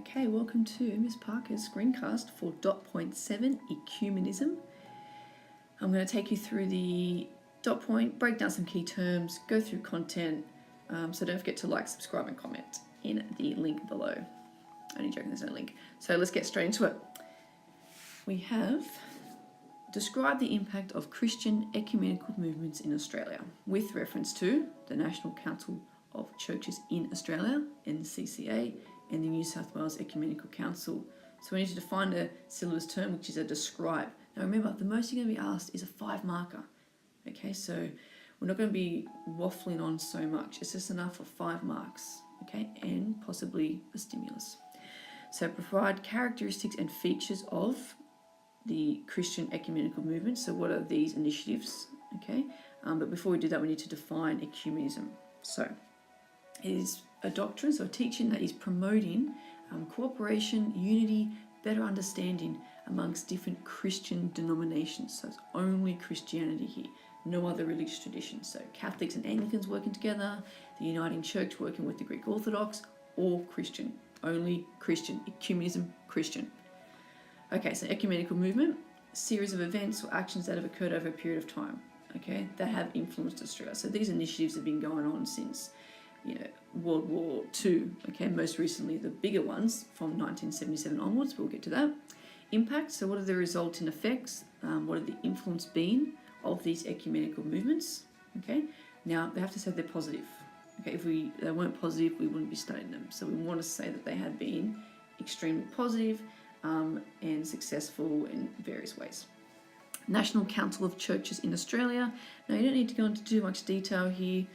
Okay, welcome to Miss Parker's screencast for dot point 7 Ecumenism. I'm going to take you through the dot point, break down some key terms, go through content, so don't forget to like, subscribe and comment in the link below. Only joking, there's no link. So let's get straight into it. We have described the impact of Christian ecumenical movements in Australia with reference to the National Council of Churches in Australia, NCCA, and the New South Wales Ecumenical Council. So we need to define a syllabus term, which is a describe. Now remember, the most you're going to be asked is a 5 marker. Okay, so we're not going to be waffling on so much. It's just enough for 5 marks, okay, and possibly a stimulus. So provide characteristics and features of the Christian ecumenical movement. So what are these initiatives, okay? But before we do that, we need to define ecumenism. So it is a doctrine, so a teaching that is promoting cooperation, unity, better understanding amongst different Christian denominations. So it's only Christianity here, no other religious tradition. So Catholics and Anglicans working together, the Uniting Church working with the Greek Orthodox, all Christian, only Christian, ecumenism, Christian. Okay, so ecumenical movement, a series of events or actions that have occurred over a period of time, okay, that have influenced Australia. So these initiatives have been going on since, World War II, okay, most recently the bigger ones from 1977 onwards, we'll get to that. Impact, so what are the resulting effects, what are the influence been of these ecumenical movements, okay. Now, they have to say they're positive, okay, if they weren't positive, we wouldn't be studying them. So we want to say that they have been extremely positive and successful in various ways. National Council of Churches in Australia. Now, you don't need to go into too much detail here.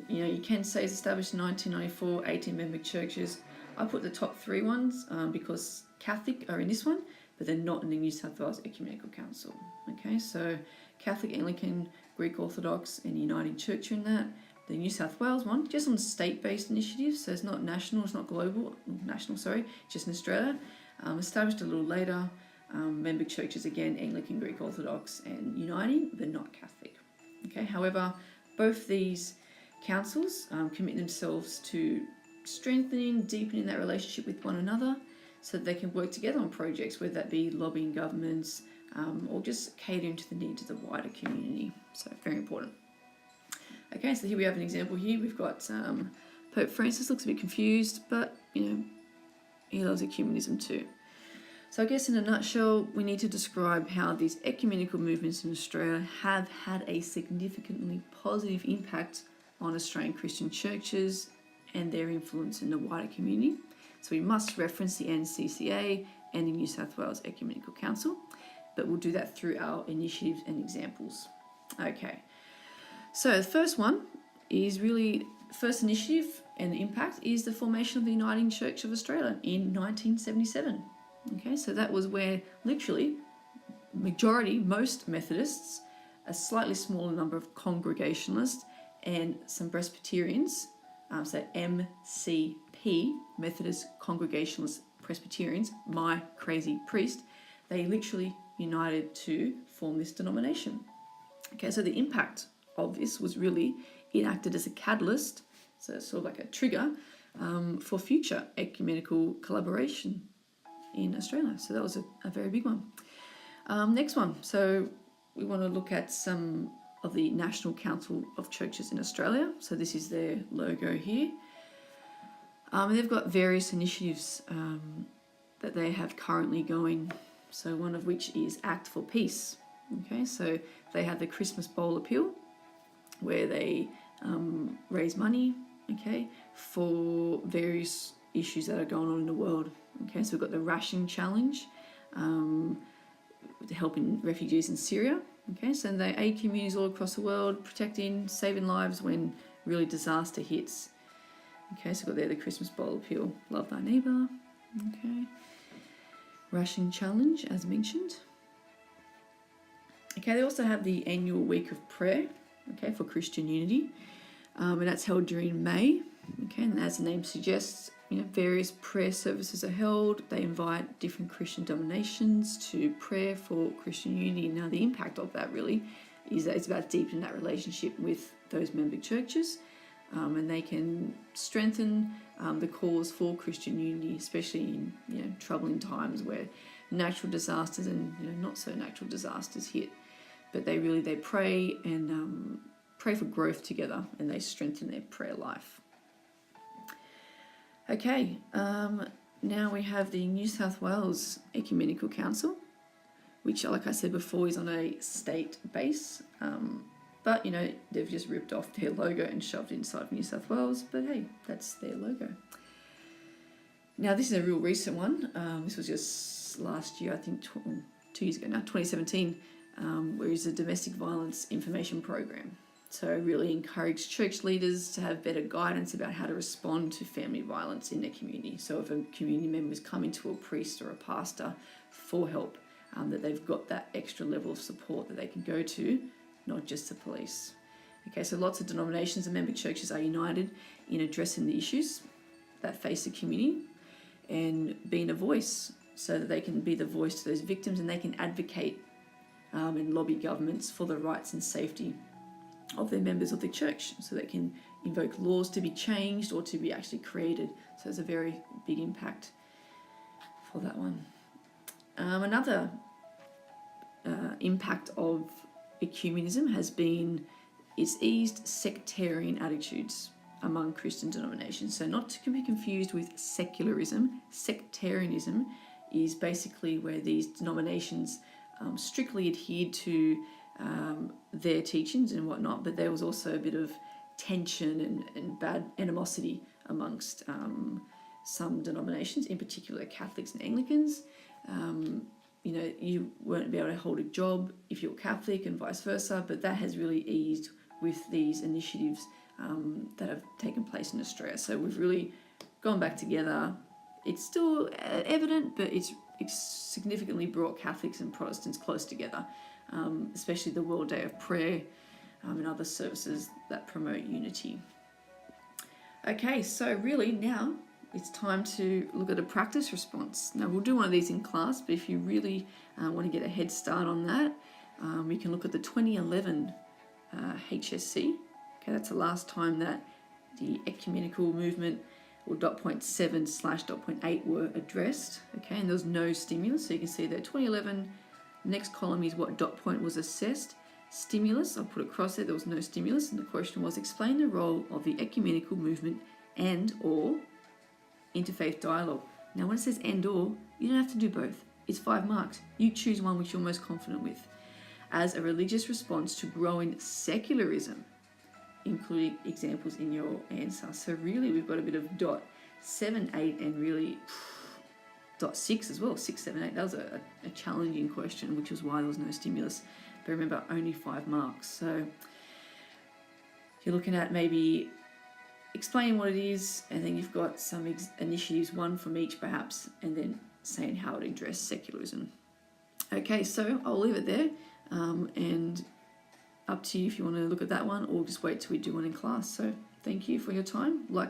You can say it's established in 1994, 18 member churches. I put the top 3 ones because Catholic are in this one, but they're not in the New South Wales Ecumenical Council. Okay, so Catholic, Anglican, Greek Orthodox, and Uniting Church are in that. The New South Wales one, just on state-based initiatives, so it's not national, it's not global, national, sorry, just in Australia. Established a little later, member churches again, Anglican, Greek Orthodox, and Uniting, they're not Catholic. Okay, however, both these councils commit themselves to strengthening, deepening that relationship with one another so that they can work together on projects, whether that be lobbying governments or just catering to the needs of the wider community. So very important. Okay, so here we have an example here. We've got Pope Francis, looks a bit confused, but he loves ecumenism too. So I guess in a nutshell, we need to describe how these ecumenical movements in Australia have had a significantly positive impact on Australian Christian churches and their influence in the wider community. So we must reference the NCCA and the New South Wales Ecumenical Council, but we'll do that through our initiatives and examples. Okay, so the first one is really, first initiative and impact is the formation of the Uniting Church of Australia in 1977. Okay, so that was where literally most Methodists, a slightly smaller number of Congregationalists, and some Presbyterians, so MCP, Methodist Congregationalist Presbyterians, my crazy priest, they literally united to form this denomination. Okay, so the impact of this was really, it acted as a catalyst, so it's sort of like a trigger for future ecumenical collaboration in Australia. So that was a very big one. Next one, so we want to look at some of the National Council of Churches in Australia. So this is their logo here. And they've got various initiatives that they have currently going. So one of which is Act for Peace. Okay, so they have the Christmas Bowl Appeal, where they raise money, okay, for various issues that are going on in the world. Okay, so we've got the Ration Challenge, helping refugees in Syria. Okay, so they aid communities all across the world, protecting, saving lives when really disaster hits. Okay, so we've got there the Christmas Bowl Appeal, love thy neighbour. Okay, Ration Challenge, as mentioned. Okay, they also have the annual week of prayer, okay, for Christian unity, and that's held during May. Okay, and as the name suggests, various prayer services are held. They invite different Christian denominations to prayer for Christian unity. Now, the impact of that really is that it's about deepening that relationship with those member churches, and they can strengthen the cause for Christian unity, especially in troubling times where natural disasters and not so natural disasters hit. But they pray and pray for growth together, and they strengthen their prayer life. Okay, now we have the New South Wales Ecumenical Council, which, like I said before, is on a state base. But they've just ripped off their logo and shoved it inside New South Wales. But hey, that's their logo. Now this is a real recent one. This was just last year, I think 2 years ago now, 2017, where it's a domestic violence information program. So really encourage church leaders to have better guidance about how to respond to family violence in their community. So if a community member is coming to a priest or a pastor for help, that they've got that extra level of support that they can go to, not just the police. Okay, so lots of denominations and member churches are united in addressing the issues that face the community and being a voice, so that they can be the voice to those victims, and they can advocate and lobby governments for the rights and safety of their members of the church, so they can invoke laws to be changed or to be actually created. So there's a very big impact for that one. Another impact of ecumenism has been it's eased sectarian attitudes among Christian denominations. So not to be confused with secularism. Sectarianism is basically where these denominations strictly adhered to their teachings and whatnot, but there was also a bit of tension and bad animosity amongst some denominations, in particular Catholics and Anglicans. You weren't able to hold a job if you're Catholic and vice versa, but that has really eased with these initiatives that have taken place in Australia. So we've really gone back together. It's still evident, but it's significantly brought Catholics and Protestants close together, especially the World Day of Prayer and other services that promote unity. Okay, so really now it's time to look at a practice response. Now we'll do one of these in class, but if you really want to get a head start on that, we can look at the 2011 HSC. Okay, that's the last time that the ecumenical movement or .7/.8 were addressed. Okay, and there was no stimulus. So you can see that 2011, next column is what .point was assessed. Stimulus, I'll put across there was no stimulus, and the question was, explain the role of the ecumenical movement and or interfaith dialogue. Now when it says and or, you don't have to do both. It's 5 marks. You choose one which you're most confident with. As a religious response to growing secularism, including examples in your answer. So really we've got a bit of .7, 8 and really .6 as well, 6, 7, 8. That was a challenging question, which was why there was no stimulus. But remember, only 5 marks. So you're looking at maybe explaining what it is, and then you've got some initiatives, one from each perhaps, and then saying how it addressed secularism. Okay, so I'll leave it there, and up to you if you want to look at that one or just wait till we do one in class. So thank you for your time. Like